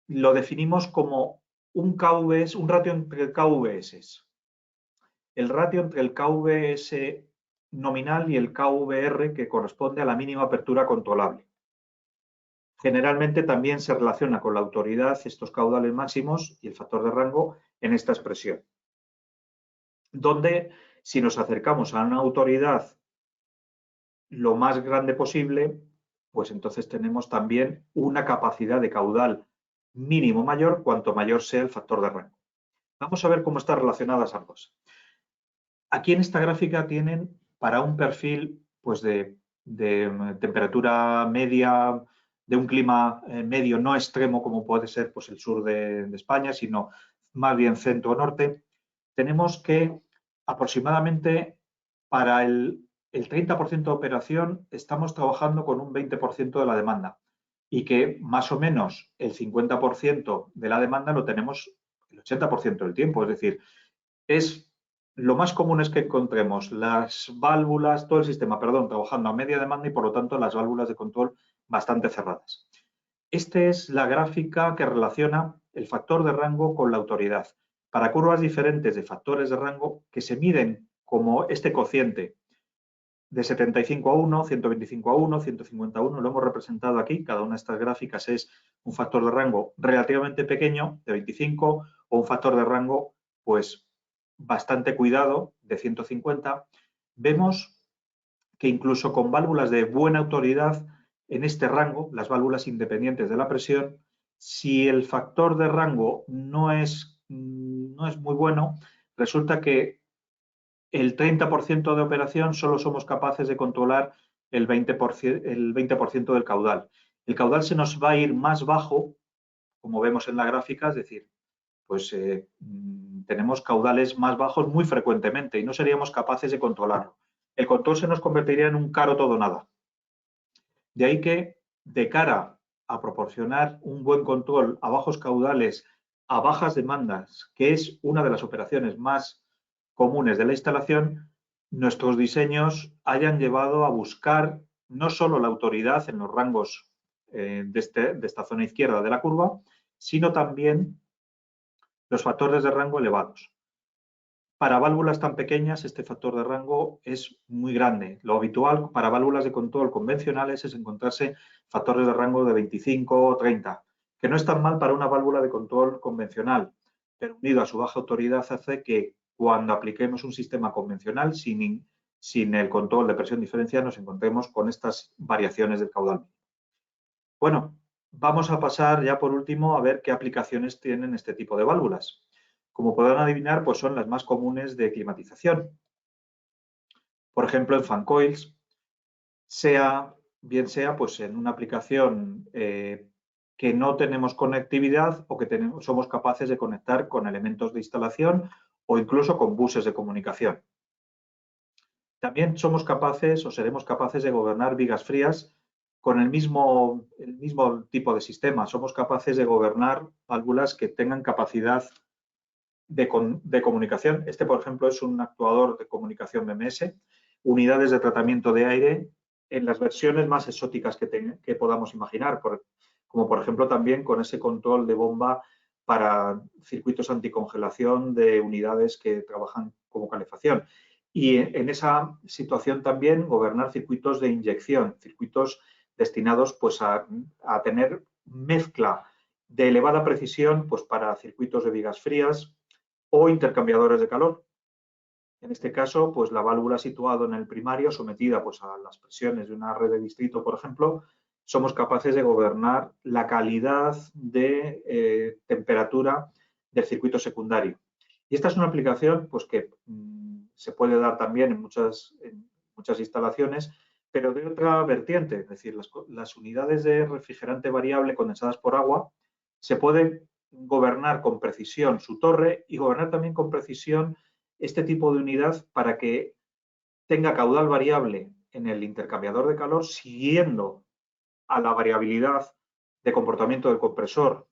lo definimos como un KVS, un ratio entre KVS. El ratio entre el KVS nominal y el KVR, que corresponde a la mínima apertura controlable. Generalmente también se relaciona con la autoridad estos caudales máximos y el factor de rango en esta expresión, donde si nos acercamos a una autoridad lo más grande posible, pues entonces tenemos también una capacidad de caudal mínimo mayor cuanto mayor sea el factor de rango. Vamos a ver cómo están relacionadas ambas. Aquí en esta gráfica tienen para un perfil pues de temperatura media, de un clima medio no extremo como puede ser pues, el sur de España, sino más bien centro-norte, tenemos que aproximadamente para el 30% de operación estamos trabajando con un 20% de la demanda y que más o menos el 50% de la demanda lo tenemos el 80% del tiempo. Es decir, lo más común es que encontremos las válvulas, todo el sistema, trabajando a media demanda y por lo tanto las válvulas de control bastante cerradas. Esta es la gráfica que relaciona el factor de rango con la autoridad. Para curvas diferentes de factores de rango que se miden como este cociente de 75 a 1, 125 a 1, 150 a 1, lo hemos representado aquí. Cada una de estas gráficas es un factor de rango relativamente pequeño, de 25, o un factor de rango, pues, bastante cuidado, de 150. Vemos que incluso con válvulas de buena autoridad, en este rango, las válvulas independientes de la presión, si el factor de rango no es muy bueno, resulta que el 30% de operación solo somos capaces de controlar el 20% del caudal. El caudal se nos va a ir más bajo, como vemos en la gráfica, es decir, pues tenemos caudales más bajos muy frecuentemente y no seríamos capaces de controlarlo. El control se nos convertiría en un caro todo nada. De ahí que, de cara a proporcionar un buen control a bajos caudales, a bajas demandas, que es una de las operaciones más comunes de la instalación, nuestros diseños hayan llevado a buscar no solo la autoridad en los rangos de esta zona izquierda de la curva, sino también los factores de rango elevados. Para válvulas tan pequeñas, este factor de rango es muy grande. Lo habitual para válvulas de control convencionales es encontrarse factores de rango de 25 o 30, que no es tan mal para una válvula de control convencional, pero unido a su baja autoridad hace que cuando apliquemos un sistema convencional sin el control de presión diferencial nos encontremos con estas variaciones del caudal. Bueno, vamos a pasar ya por último a ver qué aplicaciones tienen este tipo de válvulas. Como podrán adivinar, pues son las más comunes de climatización. Por ejemplo, en fan coils, bien sea pues en una aplicación que no tenemos conectividad o que somos capaces de conectar con elementos de instalación o incluso con buses de comunicación. También somos capaces o seremos capaces de gobernar vigas frías con el mismo tipo de sistema. Somos capaces de gobernar válvulas que tengan capacidad de comunicación. Este, por ejemplo, es un actuador de comunicación BMS, unidades de tratamiento de aire en las versiones más exóticas que podamos imaginar, como por ejemplo también con ese control de bomba para circuitos anticongelación de unidades que trabajan como calefacción. Y en esa situación también gobernar circuitos de inyección, circuitos destinados pues a tener mezcla de elevada precisión pues para circuitos de vigas frías o intercambiadores de calor. En este caso, pues la válvula situada en el primario, sometida pues a las presiones de una red de distrito, por ejemplo, somos capaces de gobernar la calidad de temperatura del circuito secundario. Y esta es una aplicación pues, que se puede dar también en muchas instalaciones, pero de otra vertiente, es decir, las unidades de refrigerante variable condensadas por agua se pueden gobernar con precisión su torre y gobernar también con precisión este tipo de unidad para que tenga caudal variable en el intercambiador de calor siguiendo a la variabilidad de comportamiento del compresor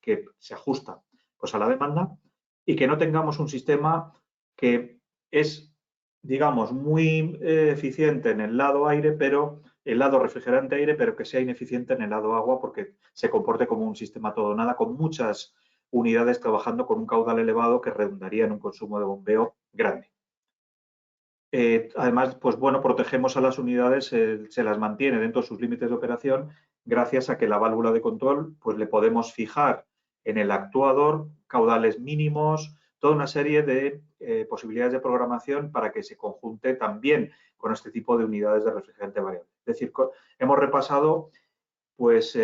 que se ajusta pues, a la demanda y que no tengamos un sistema que es, digamos, muy eficiente en el lado aire, pero el lado refrigerante aire, pero que sea ineficiente en el lado agua porque se comporte como un sistema todo o nada con muchas unidades trabajando con un caudal elevado que redundaría en un consumo de bombeo grande. Además, pues bueno, protegemos a las unidades, se las mantiene dentro de sus límites de operación gracias a que la válvula de control pues le podemos fijar en el actuador caudales mínimos, toda una serie de posibilidades de programación para que se conjunte también con este tipo de unidades de refrigerante variable. Es decir, hemos repasado pues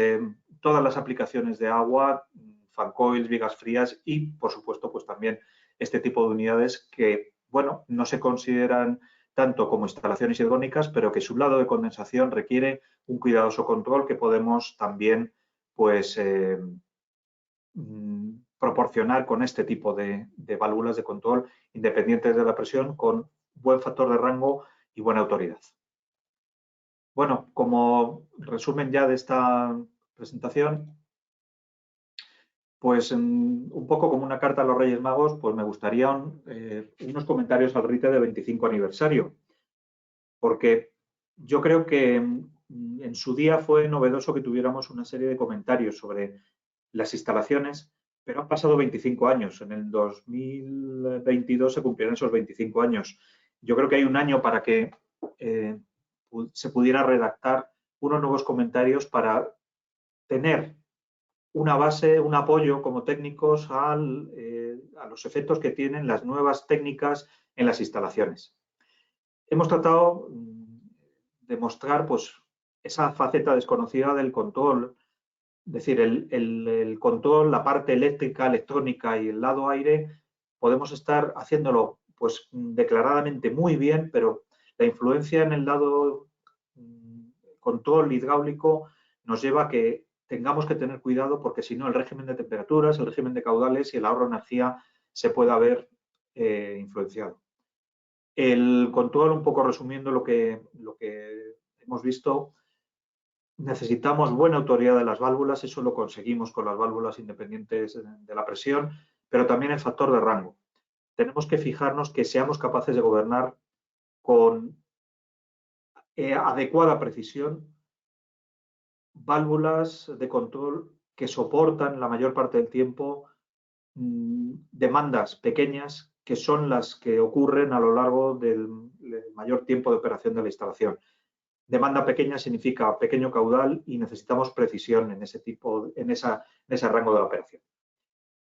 todas las aplicaciones de agua, fan coils, vigas frías y, por supuesto, pues también este tipo de unidades que, bueno, no se consideran tanto como instalaciones hidrónicas, pero que su lado de condensación requiere un cuidadoso control que podemos también, pues, proporcionar con este tipo de válvulas de control independientes de la presión con buen factor de rango y buena autoridad. Bueno, como resumen ya de esta presentación, pues un poco como una carta a los Reyes Magos, pues me gustaría unos comentarios al RITE de 25 aniversario, porque yo creo que en su día fue novedoso que tuviéramos una serie de comentarios sobre las instalaciones, pero han pasado 25 años. En el 2022 se cumplirán esos 25 años yo creo que hay un año para que se pudiera redactar unos nuevos comentarios para tener una base, un apoyo como técnicos a los efectos que tienen las nuevas técnicas en las instalaciones. Hemos tratado de mostrar pues, esa faceta desconocida del control, es decir, el control, la parte eléctrica, electrónica y el lado aire, podemos estar haciéndolo pues, declaradamente muy bien, pero la influencia en el lado control hidráulico nos lleva a que tengamos que tener cuidado porque si no el régimen de temperaturas, el régimen de caudales y el ahorro de energía se puede haber influenciado. El control, un poco resumiendo lo que hemos visto, necesitamos buena autoridad de las válvulas, eso lo conseguimos con las válvulas independientes de la presión, pero también el factor de rango. Tenemos que fijarnos que seamos capaces de gobernar con adecuada precisión válvulas de control que soportan la mayor parte del tiempo demandas pequeñas que son las que ocurren a lo largo del mayor tiempo de operación de la instalación. Demanda pequeña significa pequeño caudal y necesitamos precisión en ese rango de la operación.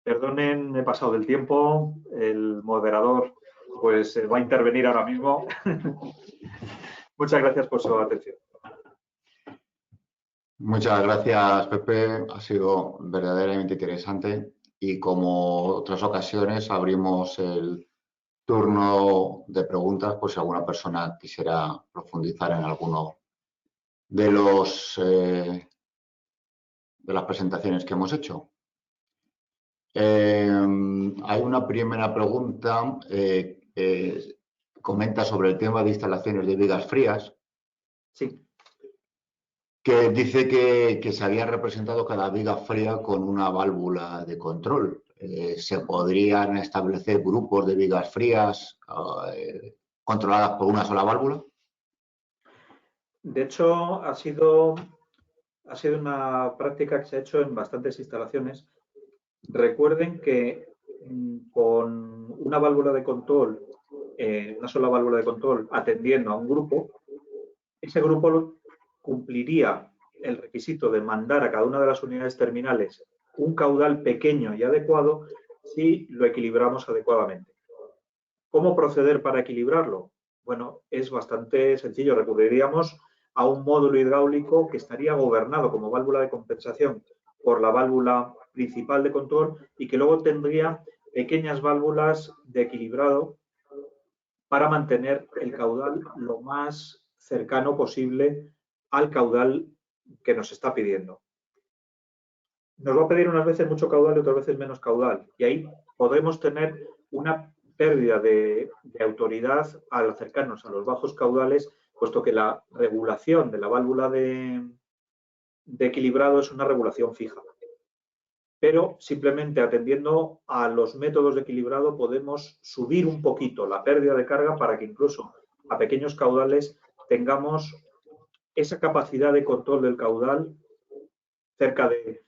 Perdonen, he pasado del tiempo, el moderador pues va a intervenir ahora mismo. Muchas gracias por su atención. Muchas gracias, Pepe. Ha sido verdaderamente interesante y como otras ocasiones abrimos el turno de preguntas por si alguna persona quisiera profundizar en alguno de las presentaciones que hemos hecho. Hay una primera pregunta que comenta sobre el tema de instalaciones de vigas frías. Sí. Que dice que se había representado cada viga fría con una válvula de control. ¿Se podrían establecer grupos de vigas frías controladas por una sola válvula? De hecho, ha sido una práctica que se ha hecho en bastantes instalaciones. Recuerden que con una válvula de control, una sola válvula de control atendiendo a un grupo, ese grupo cumpliría el requisito de mandar a cada una de las unidades terminales un caudal pequeño y adecuado si lo equilibramos adecuadamente. ¿Cómo proceder para equilibrarlo? Bueno, es bastante sencillo. Recurriríamos a un módulo hidráulico que estaría gobernado como válvula de compensación por la válvula principal de control y que luego tendría pequeñas válvulas de equilibrado para mantener el caudal lo más cercano posible al caudal que nos está pidiendo. Nos va a pedir unas veces mucho caudal y otras veces menos caudal y ahí podremos tener una pérdida de autoridad al acercarnos a los bajos caudales, puesto que la regulación de la válvula de equilibrado es una regulación fija. Pero simplemente atendiendo a los métodos de equilibrado podemos subir un poquito la pérdida de carga para que incluso a pequeños caudales tengamos esa capacidad de control del caudal cerca de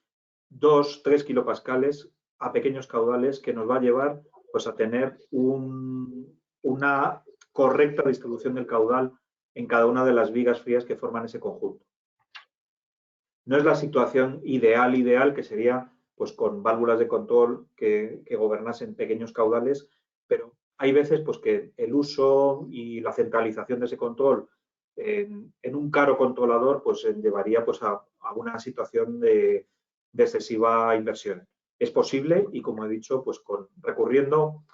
2-3 kilopascales a pequeños caudales que nos va a llevar pues, a tener una correcta distribución del caudal en cada una de las vigas frías que forman ese conjunto. No es la situación ideal que sería pues con válvulas de control que gobernasen pequeños caudales, pero hay veces pues que el uso y la centralización de ese control en un caro controlador pues llevaría pues a una situación de excesiva inversión. Es posible y como he dicho pues recurriendo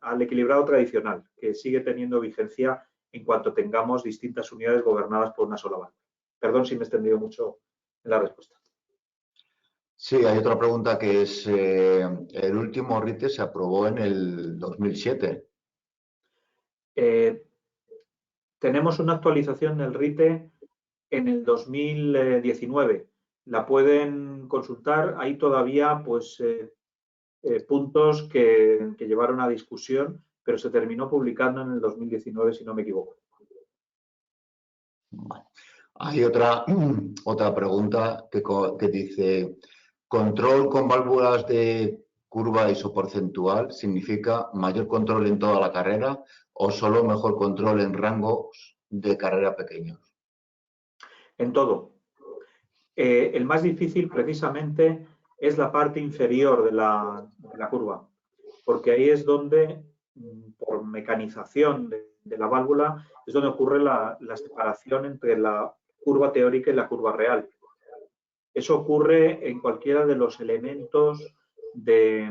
al equilibrado tradicional que sigue teniendo vigencia en cuanto tengamos distintas unidades gobernadas por una sola válvula. Perdón si me he extendido mucho en la respuesta. Sí, hay otra pregunta que es, el último RITE se aprobó en el 2007. Tenemos una actualización del RITE en el 2019. La pueden consultar. Hay todavía pues, puntos que llevaron a discusión, pero se terminó publicando en el 2019, si no me equivoco. Bueno. Hay otra pregunta que dice, ¿control con válvulas de curva isoporcentual significa mayor control en toda la carrera o solo mejor control en rangos de carrera pequeños? En todo. El más difícil precisamente es la parte inferior de la curva, porque ahí es donde, por mecanización de la válvula, es donde ocurre la separación entre la curva teórica y la curva real. Eso ocurre en cualquiera de los elementos de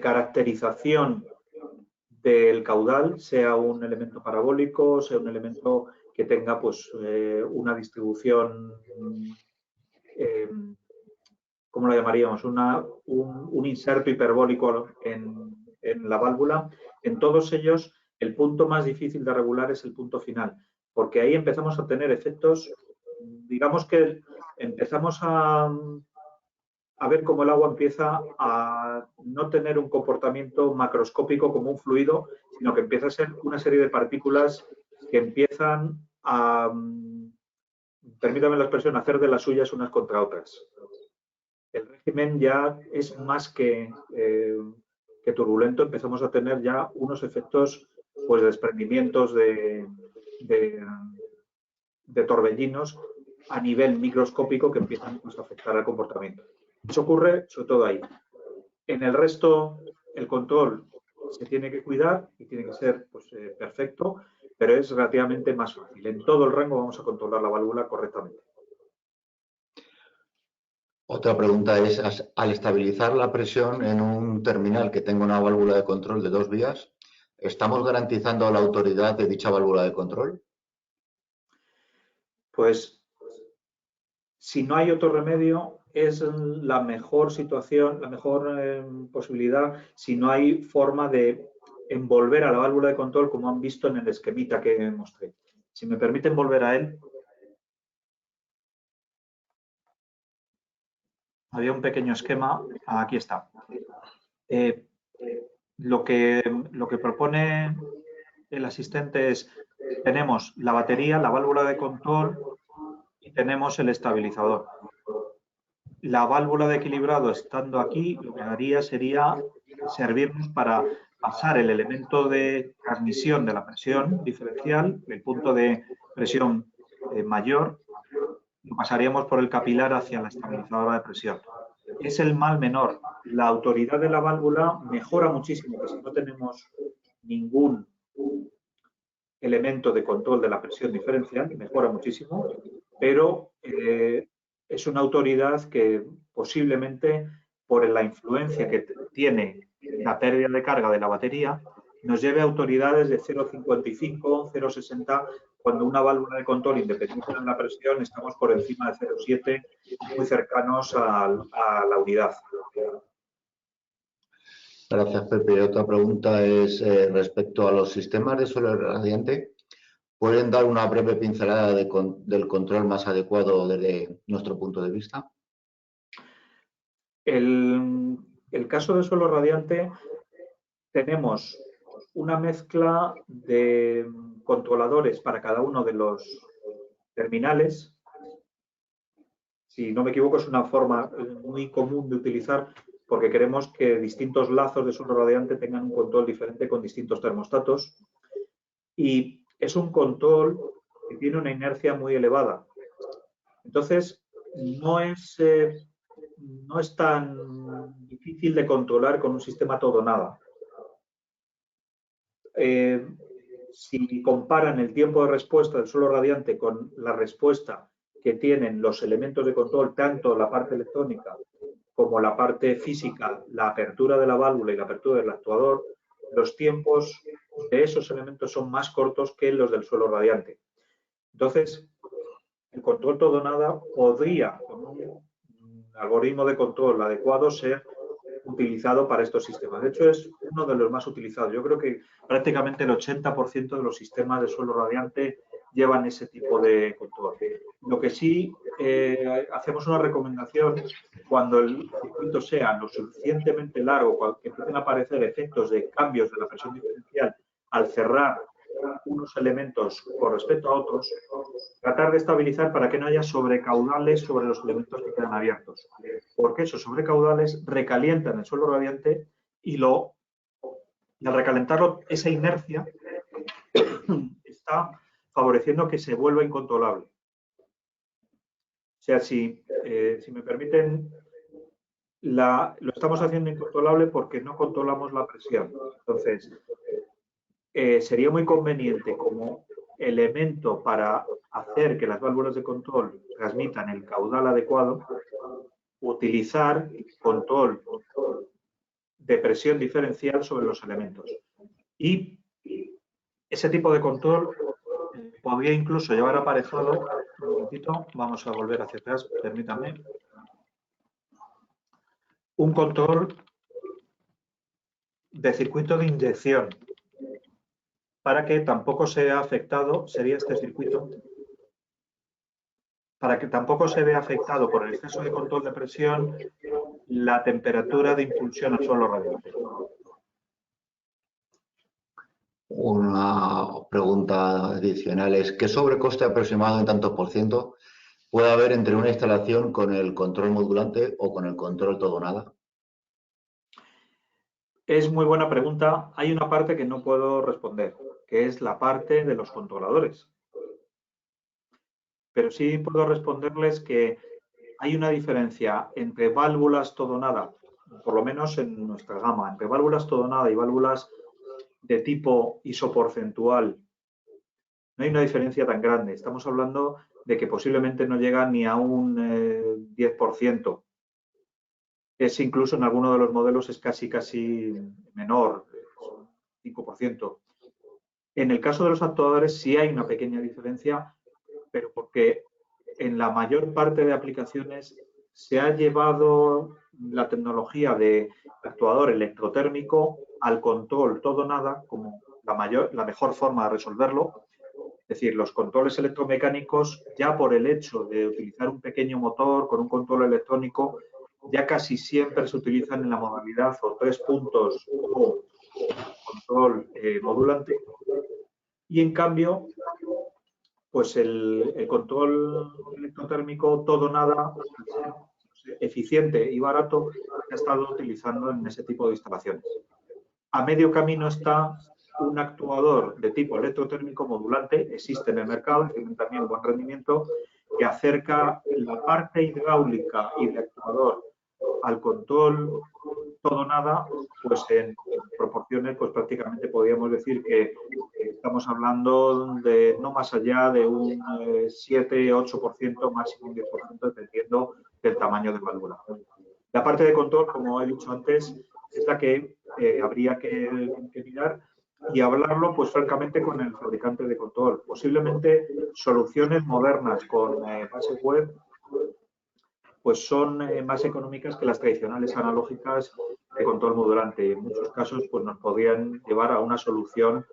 caracterización del caudal, sea un elemento parabólico, sea un elemento que tenga pues, una distribución, ¿cómo lo llamaríamos? Un inserto hiperbólico en la válvula. En todos ellos, el punto más difícil de regular es el punto final, porque ahí empezamos a tener efectos, digamos que empezamos a ver cómo el agua empieza a no tener un comportamiento macroscópico como un fluido, sino que empieza a ser una serie de partículas que empiezan a, permítame la expresión, hacer de las suyas unas contra otras. El régimen ya es más que turbulento, empezamos a tener ya unos efectos pues, de desprendimientos de torbellinos a nivel microscópico que empiezan pues, a afectar al comportamiento. Eso ocurre sobre todo ahí. En el resto, el control se tiene que cuidar y tiene que ser pues, perfecto, pero es relativamente más fácil. En todo el rango vamos a controlar la válvula correctamente. Otra pregunta es, al estabilizar la presión en un terminal que tenga una válvula de control de 2 vías, ¿estamos garantizando la autoridad de dicha válvula de control? Pues, si no hay otro remedio, es la mejor situación, la mejor posibilidad, si no hay forma de envolver a la válvula de control, como han visto en el esquemita que mostré. Si me permiten volver a él. Había un pequeño esquema, aquí está. Lo que propone el asistente es, tenemos la batería, la válvula de control y tenemos el estabilizador. La válvula de equilibrado estando aquí, lo que haría sería servirnos para pasar el elemento de transmisión de la presión diferencial, el punto de presión mayor, lo pasaríamos por el capilar hacia la estabilizadora de presión. Es el mal menor. La autoridad de la válvula mejora muchísimo, que si no tenemos ningún elemento de control de la presión diferencial, mejora muchísimo, pero es una autoridad que posiblemente, por la influencia que tiene la pérdida de carga de la batería, nos lleve a autoridades de 0,55, 0,60, cuando una válvula de control independiente de la presión estamos por encima de 0,7, muy cercanos a la unidad. Gracias, Pepe. Otra pregunta es respecto a los sistemas de suelo radiante. ¿Pueden dar una breve pincelada del control más adecuado desde nuestro punto de vista? El caso del suelo radiante, tenemos una mezcla de controladores para cada uno de los terminales. Si no me equivoco, es una forma muy común de utilizar porque queremos que distintos lazos de suelo radiante tengan un control diferente con distintos termostatos. Y es un control que tiene una inercia muy elevada. Entonces, no es tan difícil de controlar con un sistema todo nada. Si comparan el tiempo de respuesta del suelo radiante con la respuesta que tienen los elementos de control, tanto la parte electrónica como la parte física, la apertura de la válvula y la apertura del actuador, los tiempos de esos elementos son más cortos que los del suelo radiante. Entonces, el control todo nada podría, con un algoritmo de control adecuado, ser utilizado para estos sistemas. De hecho, es uno de los más utilizados. Yo creo que prácticamente el 80% de los sistemas de suelo radiante llevan ese tipo de control. Lo que sí hacemos una recomendación, cuando el circuito sea lo suficientemente largo, que empiecen a aparecer efectos de cambios de la presión diferencial al cerrar unos elementos con respecto a otros, tratar de estabilizar para que no haya sobrecaudales sobre los elementos que quedan abiertos. Porque esos sobrecaudales recalientan el suelo radiante y al recalentarlo, esa inercia está favoreciendo que se vuelva incontrolable. O sea, si me permiten, lo estamos haciendo incontrolable porque no controlamos la presión. Entonces, sería muy conveniente como elemento para hacer que las válvulas de control transmitan el caudal adecuado, utilizar control de presión diferencial sobre los elementos. Y ese tipo de control podría incluso llevar aparejado, un momentito, vamos a volver hacia atrás, permítanme, un control de circuito de inyección para que tampoco sea afectado, sería este circuito, para que tampoco se vea afectado por el exceso de control de presión la temperatura de impulsión al suelo radiante. Una pregunta adicional es, ¿qué sobrecoste aproximado en tantos por ciento puede haber entre una instalación con el control modulante o con el control todo o nada? Es muy buena pregunta. Hay una parte que no puedo responder, que es la parte de los controladores. Pero sí puedo responderles que hay una diferencia entre válvulas todo o nada, por lo menos en nuestra gama, entre válvulas todo o nada y válvulas de tipo isoporcentual. No hay una diferencia tan grande. Estamos hablando de que posiblemente no llega ni a un 10%. Es incluso en alguno de los modelos es casi menor, 5%. En el caso de los actuadores sí hay una pequeña diferencia, pero porque en la mayor parte de aplicaciones se ha llevado la tecnología de actuador electrotérmico al control todo o nada como la mejor forma de resolverlo. Es decir, los controles electromecánicos, ya por el hecho de utilizar un pequeño motor con un control electrónico, ya casi siempre se utilizan en la modalidad o 3 puntos o control modulante. Y en cambio, pues el control electrotérmico todo nada, eficiente y barato, se ha estado utilizando en ese tipo de instalaciones. A medio camino está un actuador de tipo electrotérmico modulante, existe en el mercado, tiene también buen rendimiento, que acerca la parte hidráulica y de actuador al control todo nada, pues en proporciones, pues prácticamente podríamos decir que estamos hablando de no más allá de un 7-8%, máximo un 10%, dependiendo del tamaño de válvula. La parte de control, como he dicho antes, es la que habría que mirar y hablarlo, pues francamente, con el fabricante de control. Posiblemente soluciones modernas con bases web pues son más económicas que las tradicionales analógicas de control modulante. En muchos casos pues nos podrían llevar a una solución,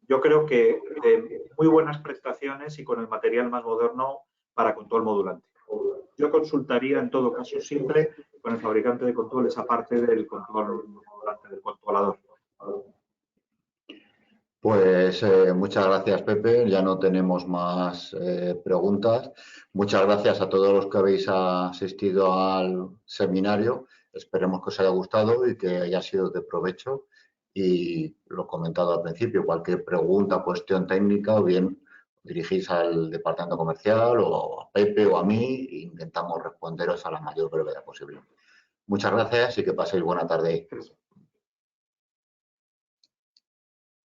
yo creo que de muy buenas prestaciones y con el material más moderno para control modulante. Yo consultaría en todo caso siempre con el fabricante de control esa parte del control modulante, del controlador. Pues muchas gracias, Pepe. Ya no tenemos más preguntas. Muchas gracias a todos los que habéis asistido al seminario. Esperemos que os haya gustado y que haya sido de provecho. Y lo comentado al principio, cualquier pregunta, cuestión técnica, o bien dirigís al departamento comercial o a Pepe o a mí e intentamos responderos a la mayor brevedad posible. Muchas gracias y que paséis buena tarde.